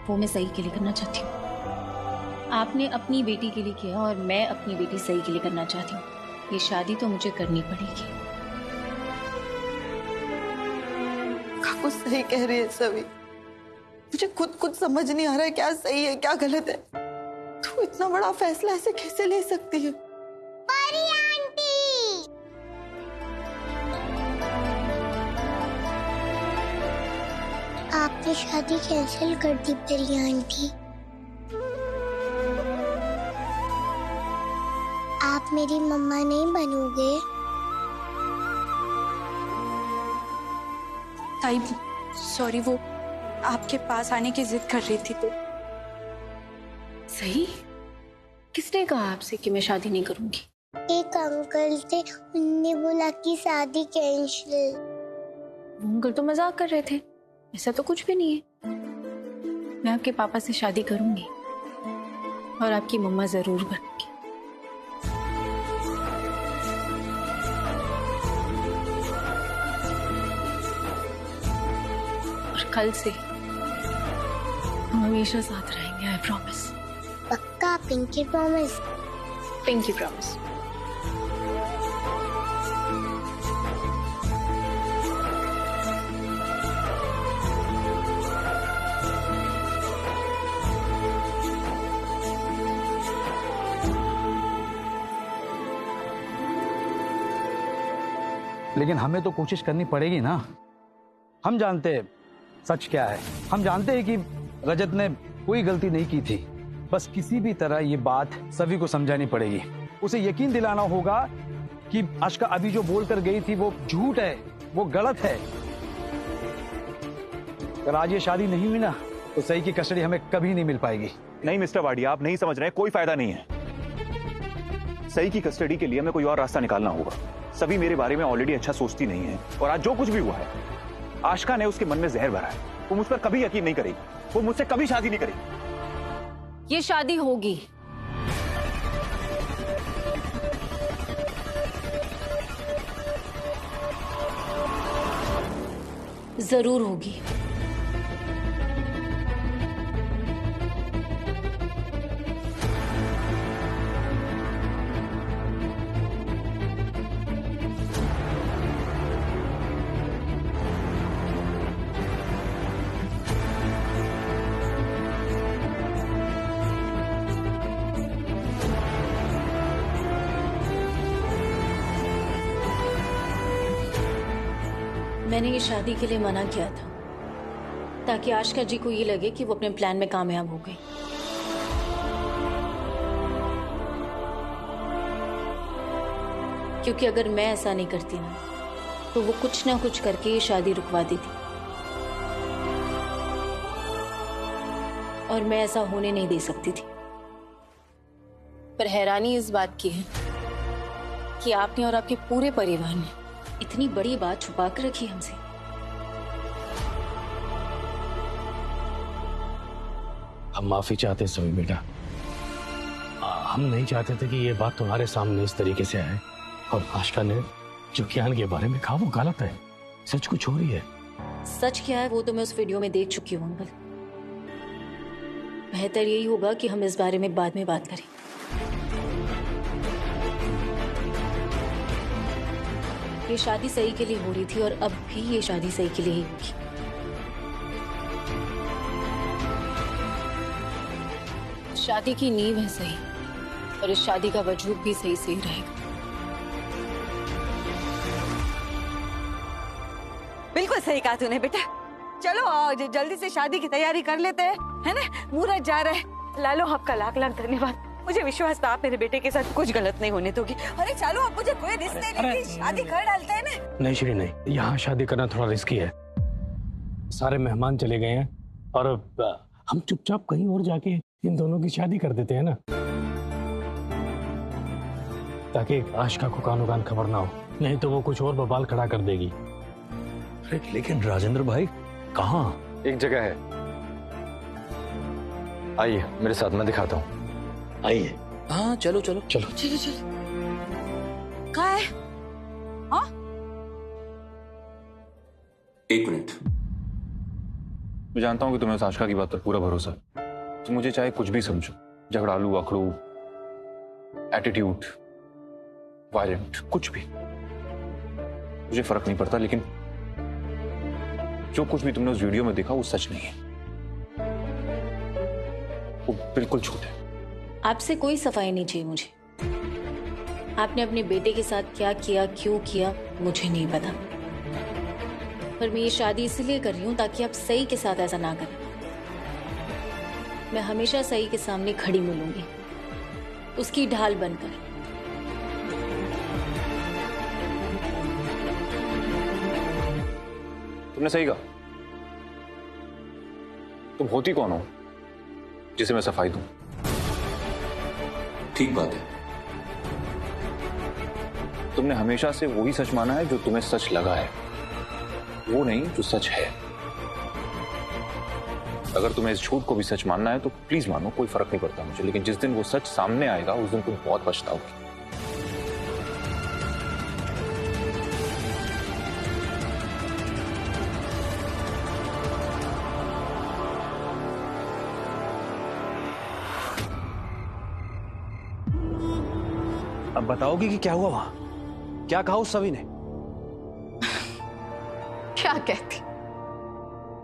वो मैं सही के लिए करना चाहती हूँ। आपने अपनी बेटी के लिए किया और मैं अपनी बेटी सही के लिए करना चाहती हूँ। ये शादी तो मुझे करनी पड़ेगी। काकू सही कह रही है सभी। मुझे खुद समझ नहीं आ रहा है क्या सही है क्या गलत है। तू इतना बड़ा फैसला ऐसे कैसे ले सकती है? परी आंटी, आपने शादी कैंसिल कर दी परी आंटी। आप मेरी मम्मा नहीं बनोगे? ताई सॉरी, वो आपके पास आने की जिद कर रही थी तो। सही? किसने कहा आपसे कि मैं शादी नहीं करूंगी? एक अंकल थे, उनने बोला कि शादी कैंसिल। वो अंकल तो मजाक कर रहे थे, ऐसा तो कुछ भी नहीं है। मैं आपके पापा से शादी करूंगी और आपकी मम्मा जरूर बनूंगी। और कल से हम हमेशा साथ रहेंगे, आई प्रॉमिस। पक्का? Pinky promise? Pinky promise. लेकिन हमें तो कोशिश करनी पड़ेगी ना। हम जानते हैं सच क्या है, हम जानते हैं कि रजत ने कोई गलती नहीं की थी। बस किसी भी तरह ये बात सभी को समझानी पड़ेगी। उसे यकीन दिलाना होगा कि आशका अभी जो बोल कर गई थी वो झूठ है, वो गलत है। अगर आज ये शादी नहीं हुई ना तो सही की कस्टडी हमें कभी नहीं मिल पाएगी। नहीं मिस्टर वाडिया, आप नहीं समझ रहे हैं, कोई फायदा नहीं है। सही की कस्टडी के लिए हमें कोई और रास्ता निकालना होगा। सभी मेरे बारे में ऑलरेडी अच्छा सोचती नहीं है और आज जो कुछ भी हुआ है, आशका ने उसके मन में जहर भरा है। वो मुझ पर कभी यकीन नहीं करेगी, वो मुझसे कभी शादी नहीं करेगी। ये शादी होगी। जरूर होगी। मैंने ये शादी के लिए मना किया था ताकि आशका जी को ये लगे कि वो अपने प्लान में कामयाब हो गई। क्योंकि अगर मैं ऐसा नहीं करती ना तो वो कुछ ना कुछ करके ये शादी रुकवा देती और मैं ऐसा होने नहीं दे सकती थी। पर हैरानी इस बात की है कि आपने और आपके पूरे परिवार ने इतनी बड़ी बात छुपा कर रखी हमसे। हम माफी चाहते सभी बेटा। हम नहीं चाहते थे कि ये बात तुम्हारे सामने इस तरीके से आए। और आशका ने जो ज्ञान के बारे में कहा वो गलत है, सच कुछ हो रही है। सच क्या है वो तो मैं उस वीडियो में देख चुकी हूँ अंकल। बेहतर यही होगा कि हम इस बारे में बाद में बात करें। ये शादी सही के लिए हो रही थी और अब भी ये शादी सही के लिए ही होगी। शादी की नींव है सही और इस शादी का वजूद भी सही सही रहेगा। बिल्कुल सही कहा तूने बेटा। चलो आओ जल्दी से शादी की तैयारी कर लेते हैं, है ना? मुहूर्त जा रहा है। लालो आपका लाख लाख धन्यवाद। मुझे विश्वास था आप मेरे बेटे के साथ कुछ गलत नहीं होने दोगी। अरे चलो आप मुझे कोई रिश्ते नहीं, शादी कर डालते हैं ना। नहीं श्री नहीं, यहाँ शादी करना थोड़ा रिस्की है। सारे मेहमान चले गए हैं और हम चुपचाप कहीं और जाके इन दोनों की शादी कर देते हैं ना, ताकि आशका को कानो कान खबर ना हो। नहीं तो वो कुछ और बवाल खड़ा कर देगी। अरे लेकिन राजेंद्र भाई कहाँ? एक जगह है, आइए मेरे साथ, मैं दिखाता हूँ। आइए। हाँ चलो चलो चलो चलो चलो। कहाँ है? हाँ? एक मिनट। मैं जानता हूं कि तुम्हें उस आशिका की बात पर पूरा भरोसा है, तो मुझे चाहे कुछ भी समझो, झगड़ालू, अखड़ू, एटीट्यूड, वायलेंट, कुछ भी, मुझे फर्क नहीं पड़ता, लेकिन जो कुछ भी तुमने उस वीडियो में देखा वो सच नहीं है, वो बिल्कुल झूठ है। आपसे कोई सफाई नहीं चाहिए मुझे। आपने अपने बेटे के साथ क्या किया, क्यों किया, मुझे नहीं पता, पर मैं ये शादी इसलिए कर रही हूं ताकि आप सही के साथ ऐसा ना करें। मैं हमेशा सही के सामने खड़ी मिलूंगी, उसकी ढाल बनकर। तुमने सही कहा। तुम होती कौन हो जिसे मैं सफाई दूं? ठीक बात है। तुमने हमेशा से वही सच माना है जो तुम्हें सच लगा है, वो नहीं जो सच है। अगर तुम्हें इस झूठ को भी सच मानना है तो प्लीज मानो, कोई फर्क नहीं पड़ता मुझे, लेकिन जिस दिन वो सच सामने आएगा उस दिन तुम बहुत पछताओगे। अब बताओगी कि क्या हुआ वहां? क्या कहा उस सभी ने? क्या कहती,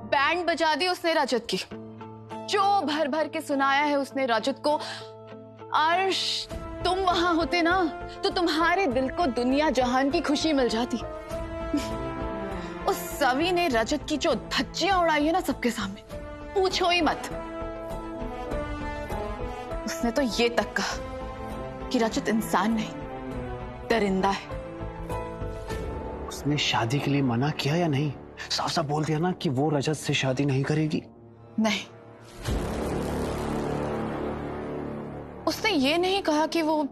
बैंड बजा दी उसने रजत की, जो भर भर के सुनाया है उसने रजत को। अर्श, तुम वहां होते ना तो तुम्हारे दिल को दुनिया जहान की खुशी मिल जाती। उस सवी ने रजत की जो धज्जियां उड़ाई है ना सबके सामने, पूछो ही मत। उसने तो ये तक कहा कि रजत इंसान नहीं, दरिंदा है। उसने शादी के लिए मना किया या नहीं? साफ साफ बोल दिया ना कि वो रजत से शादी नहीं करेगी। नहीं, उसने ये नहीं कहा कि वो